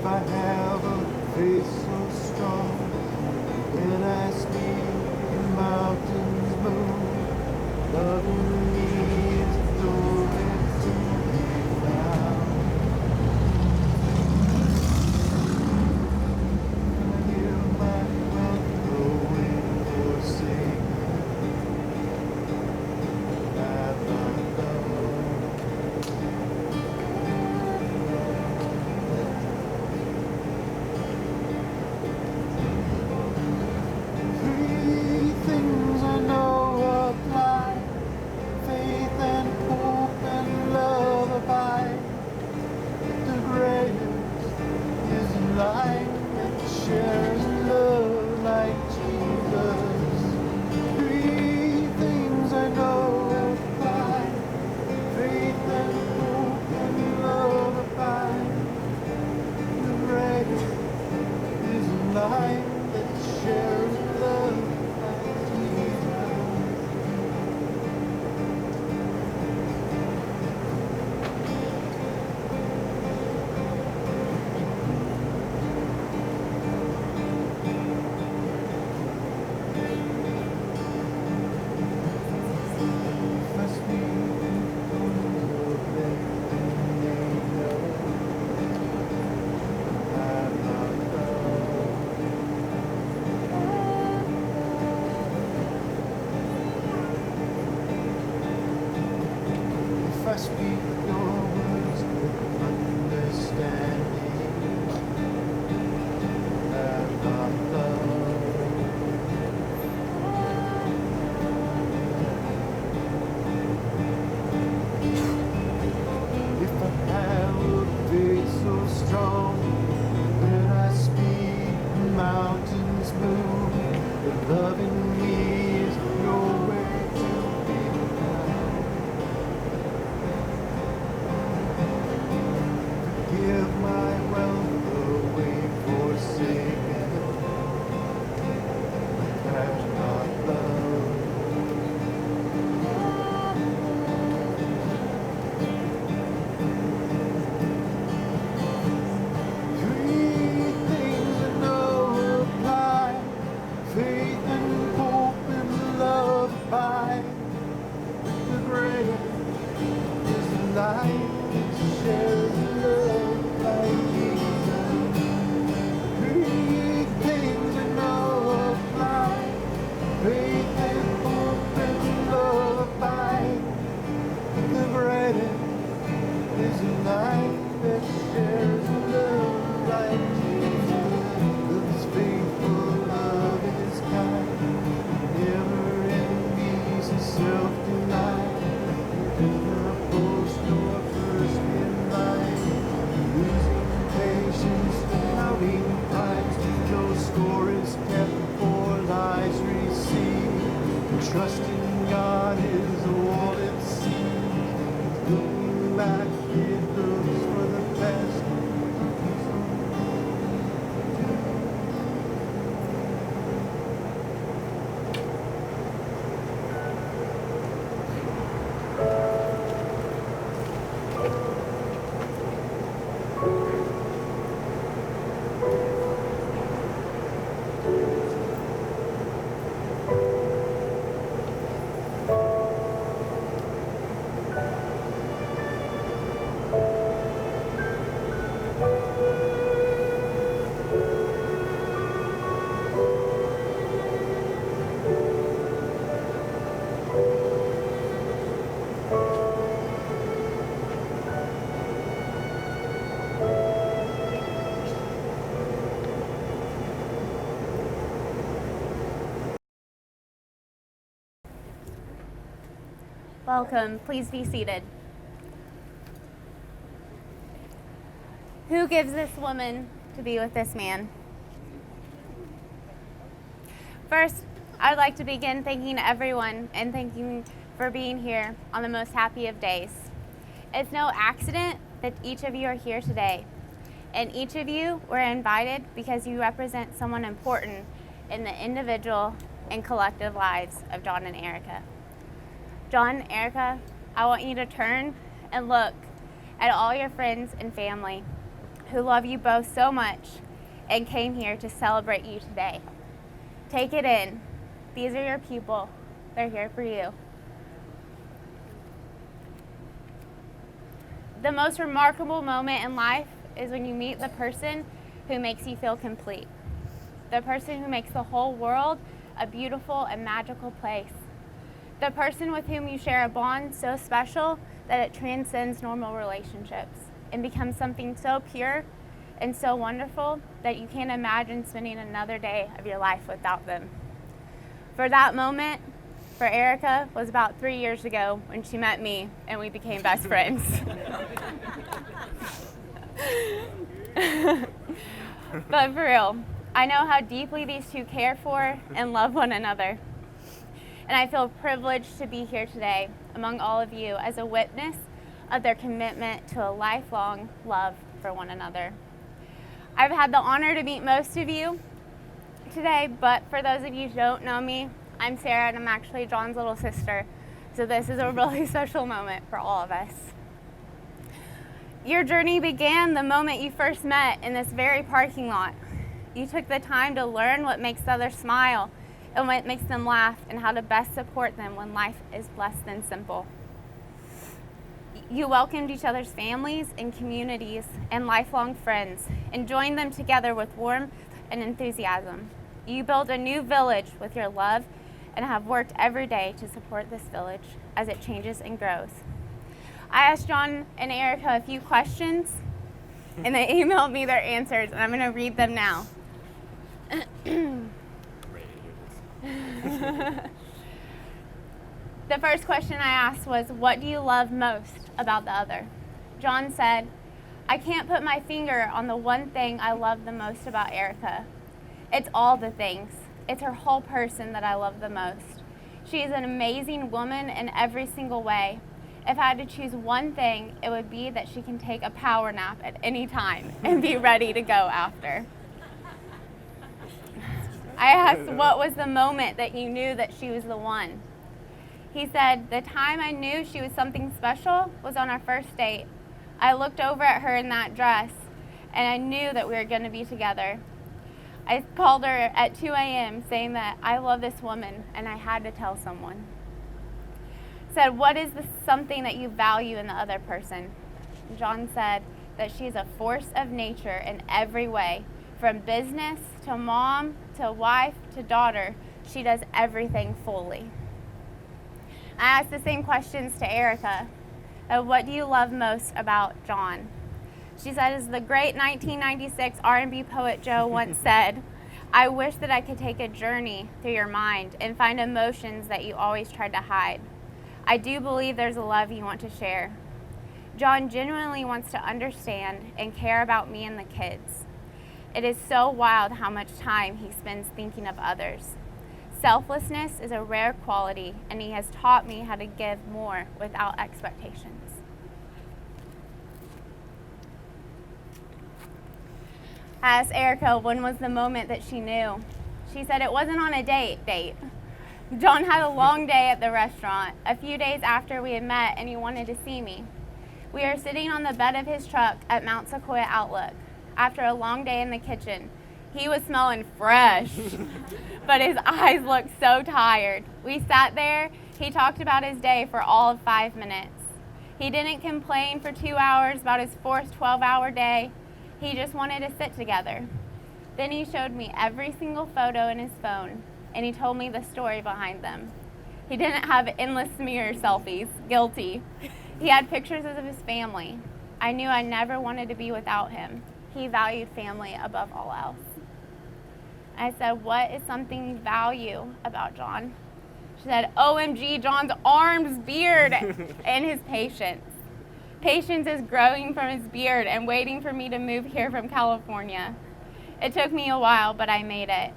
If I have a faith so strong, when I speak, the mountains move. Loving me is nowhere to be found. I give my wealth away for sake of my love. Three things I know apply: faith and hope and love abide. The greatest is life that shares love like Jesus. Three things I know apply: faith and hope and love abide. The greatest is life that shares love like Jesus. If I speak in tongues of men and angels, have not love. If I speak your words with understanding, have not love. If I have a faith so strong, when I speak, the mountains move. But loving me is nowhere to be found. Give my wealth away for sake have not love. Three things I know apply: faith and hope and love abide. The greatest is life that shares love like Jesus. Three things I know apply: faith and hope and love abide. The greatest is life that shares love like Jesus. Love's faithful, love is kind, never envies and self-denied. Never opposed nor first in line, losing patience, doubting times. No score is kept for lies received. Trusting God is all it seems. Looking back, it looks for the best. Welcome. Please be seated. Who gives this woman to be with this man? First, I would like to begin thanking everyone and thanking for being here on the most happy of days. It's no accident that each of you are here today, and each of you were invited because you represent someone important in the individual and collective lives of John and Erika. John and Erika, I want you to turn and look at all your friends and family. who love you both so much and came here to celebrate you today. Take it in. These are your people. They're here for you. The most remarkable moment in life is when you meet the person who makes you feel complete. The person who makes the whole world a beautiful and magical place. The person with whom you share a bond so special that it transcends normal relationships and becomes something so pure and so wonderful that you can't imagine spending another day of your life without them. For that moment, for Erika, was about 3 years ago when she met me and we became best friends. But for real, I know how deeply these two care for and love one another. And I feel privileged to be here today among all of you as a witness of their commitment to a lifelong love for one another. I've had the honor to meet most of you today, but for those of you who don't know me, I'm Sarah and I'm actually John's little sister. So this is a really special moment for all of us. Your journey began the moment you first met in this very parking lot. You took the time to learn what makes others smile and what makes them laugh and how to best support them when life is less than simple. You welcomed each other's families and communities and lifelong friends and joined them together with warmth and enthusiasm. You built a new village with your love and have worked every day to support this village as it changes and grows. I asked John and Erika a few questions and they emailed me their answers and I'm going to read them now. The first question I asked was, what do you love most about the other? John said, I can't put my finger on the one thing I love the most about Erika. It's all the things. It's her whole person that I love the most. She is an amazing woman in every single way. If I had to choose one thing, it would be that she can take a power nap at any time and be ready to go after. I asked, what was the moment that you knew that she was the one? He said, the time I knew she was something special was on our first date. I looked over at her in that dress, and I knew that we were going to be together. I called her at 2 a.m. saying that I love this woman, and I had to tell someone. Said, what is something that you value in the other person? John said that she's a force of nature in every way. From business to mom to wife to daughter, she does everything fully. I asked the same questions to Erika. What do you love most about John? She said, as the great 1996 R&B poet Joe once said, I wish that I could take a journey through your mind and find emotions that you always tried to hide. I do believe there's a love you want to share. John genuinely wants to understand and care about me and the kids. It is so wild how much time he spends thinking of others. Selflessness is a rare quality, and he has taught me how to give more without expectations. I asked Erika when was the moment that she knew. She said it wasn't on a date. John had a long day at the restaurant, a few days after we had met, and he wanted to see me. We were sitting on the bed of his truck at Mount Sequoia Outlook. After a long day in the kitchen, he was smelling fresh, but his eyes looked so tired. We sat there. He talked about his day for all of 5 minutes. He didn't complain for 2 hours about his fourth 12-hour day. He just wanted to sit together. Then he showed me every single photo in his phone, and he told me the story behind them. He didn't have endless mirror selfies. Guilty. He had pictures of his family. I knew I never wanted to be without him. He valued family above all else. I said, what is something you value about John? She said, OMG, John's arms, beard, and his patience. Patience is growing from his beard and waiting for me to move here from California. It took me a while, but I made it.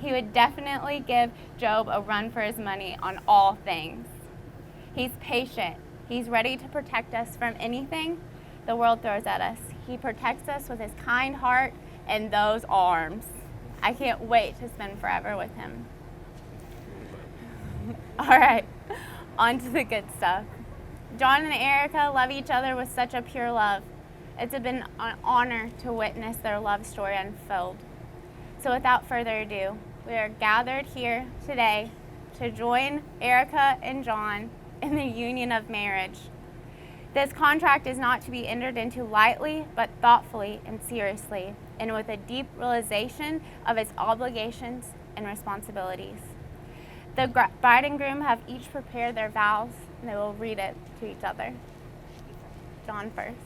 He would definitely give Job a run for his money on all things. He's patient. He's ready to protect us from anything the world throws at us. He protects us with his kind heart and those arms. I can't wait to spend forever with him. All right, on to the good stuff. John and Erika love each other with such a pure love. It's been an honor to witness their love story unfold. So without further ado, we are gathered here today to join Erika and John in the union of marriage. This contract is not to be entered into lightly, but thoughtfully and seriously, and with a deep realization of its obligations and responsibilities. The bride and groom have each prepared their vows, and they will read it to each other. John first.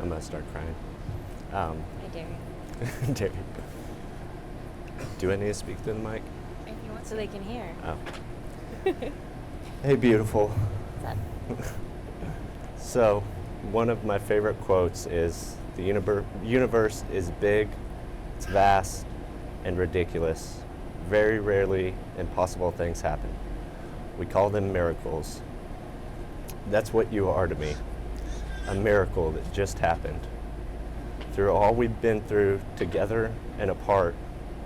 I'm gonna start crying. I dare you. Dare you. Do I need to speak to the mic? If you want, so they can hear. Oh. Hey, beautiful. What's up? So, one of my favorite quotes is, the universe is big, it's vast, and ridiculous. Very rarely impossible things happen. We call them miracles. That's what you are to me. A miracle that just happened. Through all we've been through, together and apart,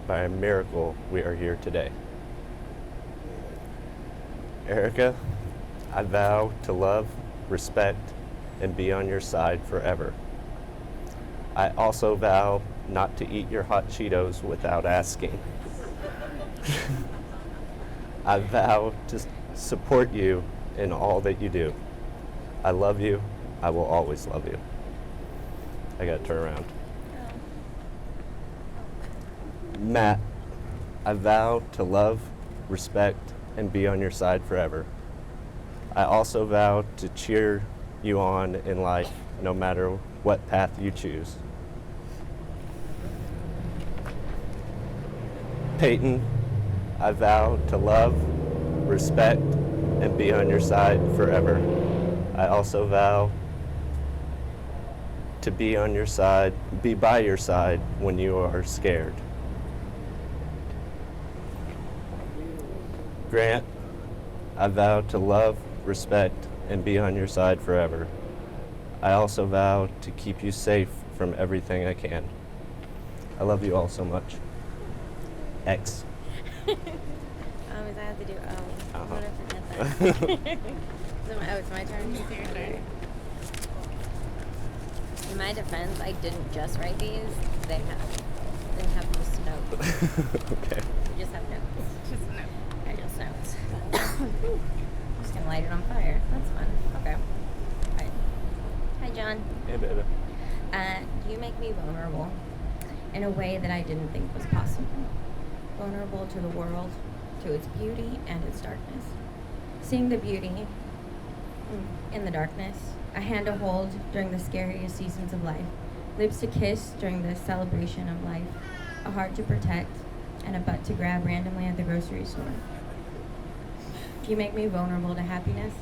by a miracle, we are here today. Erika, I vow to love, respect, and be on your side forever. I also vow not to eat your hot Cheetos without asking. I vow to support you in all that you do. I love you. I will always love you. I gotta turn around. Matt, I vow to love, respect, and be on your side forever. I also vow to cheer you on in life, no matter what path you choose. Peyton, I vow to love, respect, and be on your side forever. I also vow to be on your side, be by your side when you are scared. Grant, I vow to love, respect, and be on your side forever. I also vow to keep you safe from everything I can. I love you all so much. X. Is I have to do Uh-huh. What if I forget that? It's my turn. It's your turn. In my defense, I didn't just write these. They have just notes. Okay. You just have notes. Just a note. I just notes. Just gonna light it on fire. That's fun. Okay. Alright. Hi, John. Hey, baby. You make me vulnerable in a way that I didn't think was possible. Vulnerable to the world, to its beauty and its darkness. Seeing the beauty in the darkness, a hand to hold during the scariest seasons of life, lips to kiss during the celebration of life, a heart to protect, and a butt to grab randomly at the grocery store. You make me vulnerable to happiness.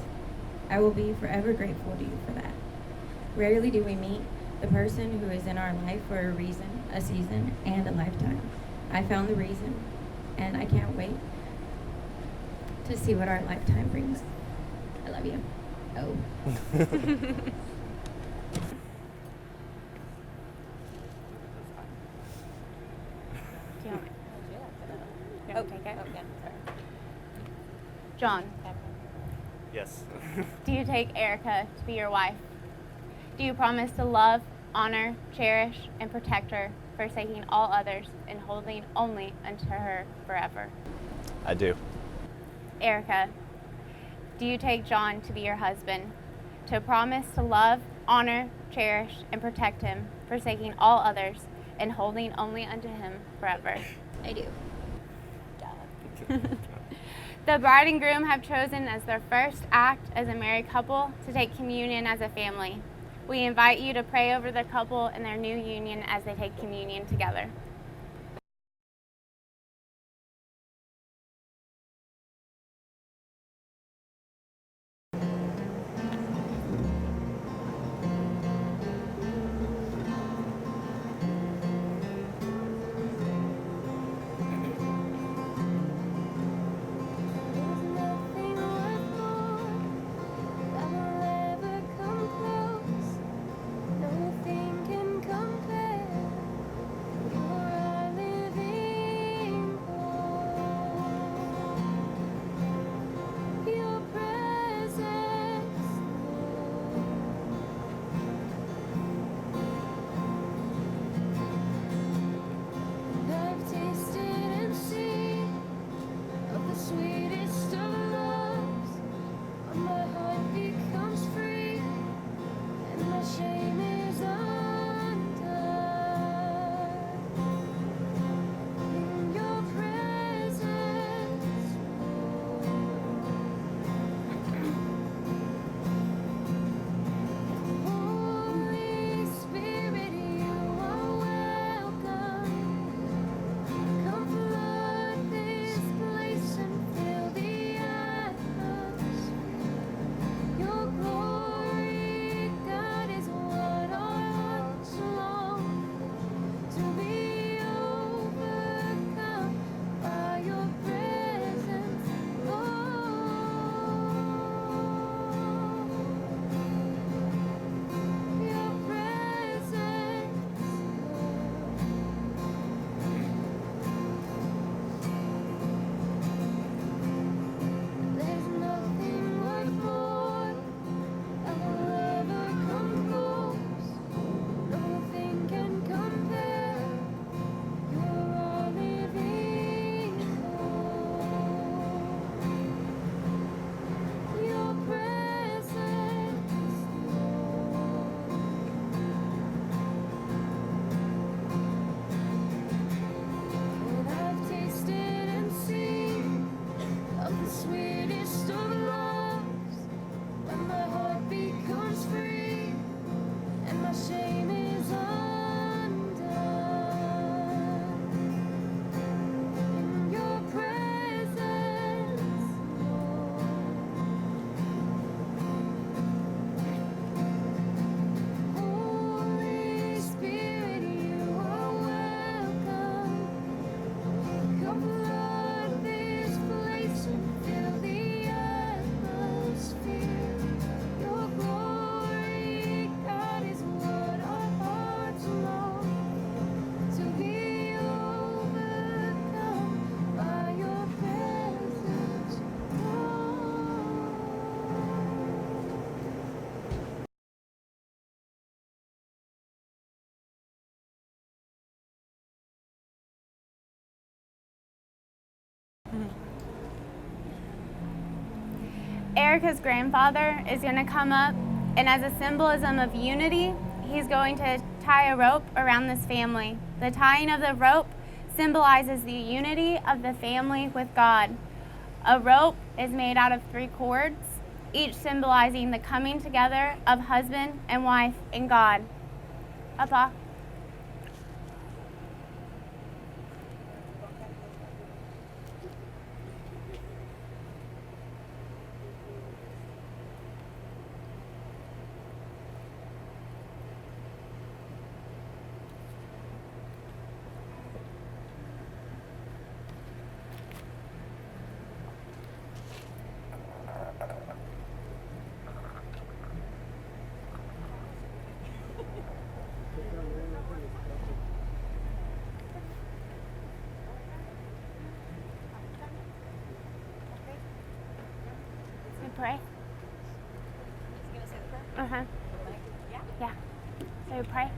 I will be forever grateful to you for that. Rarely do we meet the person who is in our life for a reason, a season, and a lifetime. I found the reason, and I can't wait to see what our lifetime brings. I love you. Oh. Do you want me? Oh, Take it? yeah, sorry. John, Yes. do you take Erika to be your wife? Do you promise to love, honor, cherish, and protect her, forsaking all others and holding only unto her forever? I do. Erika, do you take John to be your husband, to promise to love, honor, cherish, and protect him, forsaking all others and holding only unto him forever? I do. The bride and groom have chosen as their first act as a married couple to take communion as a family. We invite you to pray over the couple and their new union as they take communion together. Nothing can compare. Erika's grandfather is going to come up, and as a symbolism of unity, he's going to tie a rope around this family. The tying of the rope symbolizes the unity of the family with God. A rope is made out of 3 cords, each symbolizing the coming together of husband and wife in God. Papa. Pray. He's gonna say the prayer. Uh-huh. Yeah. So we pray.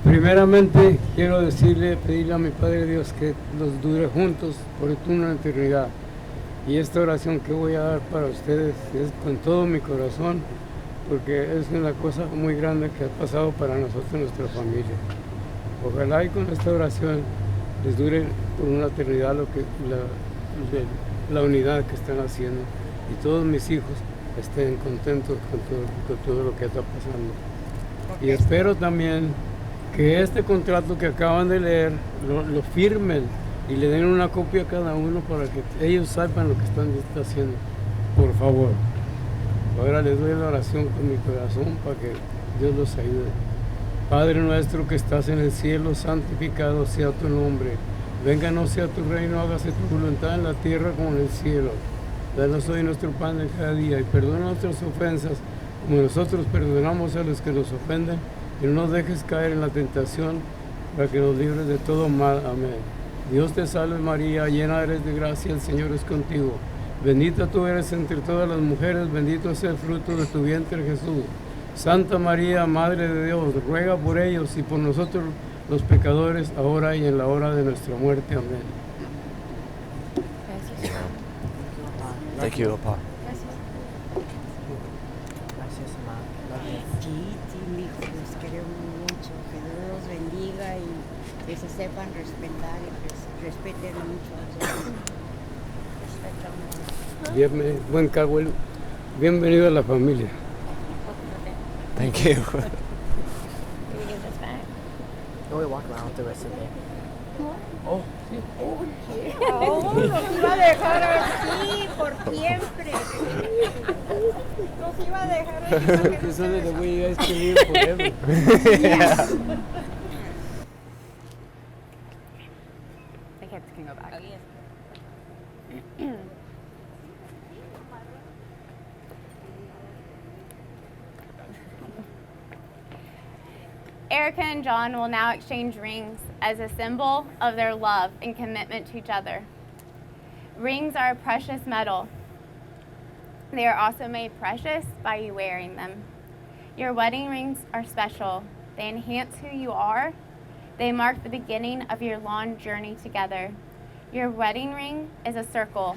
Primeramente quiero pedirle a mi Padre Dios que los dure juntos por una eternidad. Y esta oración que voy a dar para ustedes es con todo mi corazón, porque es una cosa muy grande que ha pasado para nosotros y nuestra familia. Ojalá y con esta oración les dure por una eternidad la unidad que están haciendo, y todos mis hijos estén contentos con todo lo que está pasando. Y espero también que este contrato que acaban de leer lo firmen y le den una copia a cada uno para que ellos sepan lo que están haciendo. Por favor. Ahora les doy la oración con mi corazón para que Dios los ayude. Padre nuestro que estás en el cielo, santificado sea tu nombre. Venga no sea tu reino, hágase tu voluntad en la tierra como en el cielo. Danos hoy nuestro pan de cada día y perdona nuestras ofensas como nosotros perdonamos a los que nos ofenden. Y no nos dejes caer en la tentación, para que nos libres de todo mal. Amén. Dios te salve María, llena eres de gracia, el Señor es contigo. Bendita tú eres entre todas las mujeres, bendito es el fruto de tu vientre Jesús. Santa María, Madre de Dios, ruega por ellos y por nosotros los pecadores, ahora y en la hora de nuestra muerte. Amén. Gracias. Thank you, Papa. Gracias, mamá. Sí, mijos, los queremos mucho. Que Dios los bendiga y que se sepan respetar y que se respeten mucho. Buen Cagüel, bienvenido a la familia. Thank you. Can we give this back? No, we walk around the rest of the day. Oh, Nos iba a dejar así por siempre. Nos iba a dejar así. This is the way you guys can live forever. The kids can go back. Oh, yes. Erika and John will now exchange rings as a symbol of their love and commitment to each other. Rings are a precious metal. They are also made precious by you wearing them. Your wedding rings are special. They enhance who you are. They mark the beginning of your long journey together. Your wedding ring is a circle,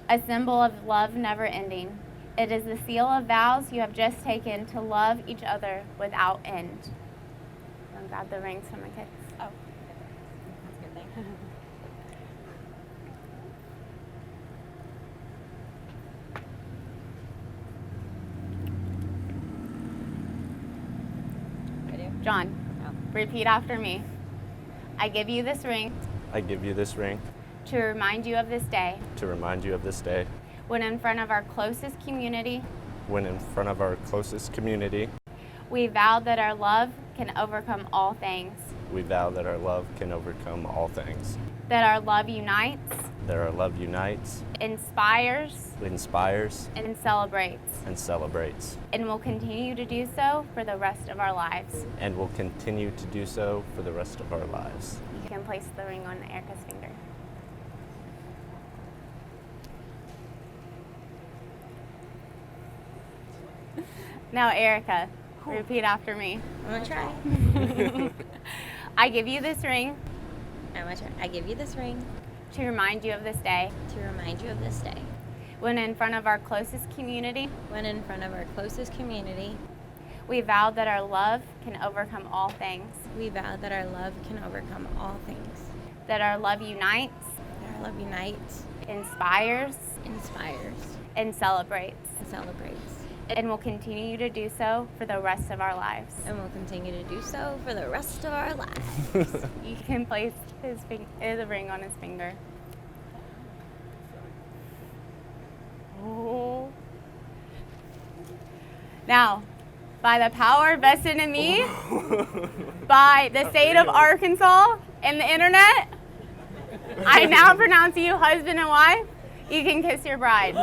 a symbol of love never ending. It is the seal of vows you have just taken to love each other without end. And grab the rings from the kids. Oh, that's good. Thank you. Ready? John, Oh. repeat after me. I give you this ring I give you this ring to remind you of this day to remind you of this day when in front of our closest community, when in front of our closest community, we vow that our love can overcome all things, we vow that our love can overcome all things, that our love unites, that our love unites, inspires, inspires, and celebrates, and celebrates, and will continue to do so for the rest of our lives. and will continue to do so for the rest of our lives. You can place the ring on Erika's finger. Now, Erika, Repeat after me. I'm gonna try. I give you this ring I'm gonna try. I give you this ring to remind you of this day to remind you of this day. when in front of our closest community, When in front of our closest community, we vowed that our love can overcome all things, we vow that our love can overcome all things. that our love unites, That our love unites, inspires, inspires, and celebrates, and celebrates. and will continue to do so for the rest of our lives. And we'll continue to do so for the rest of our lives. You can place the ring on his finger. Oh. Now, by the power vested in me, by the state of Arkansas and the internet, I now pronounce you husband and wife. You can kiss your bride.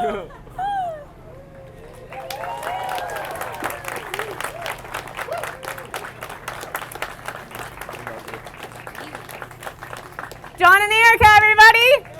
John and Erika, everybody!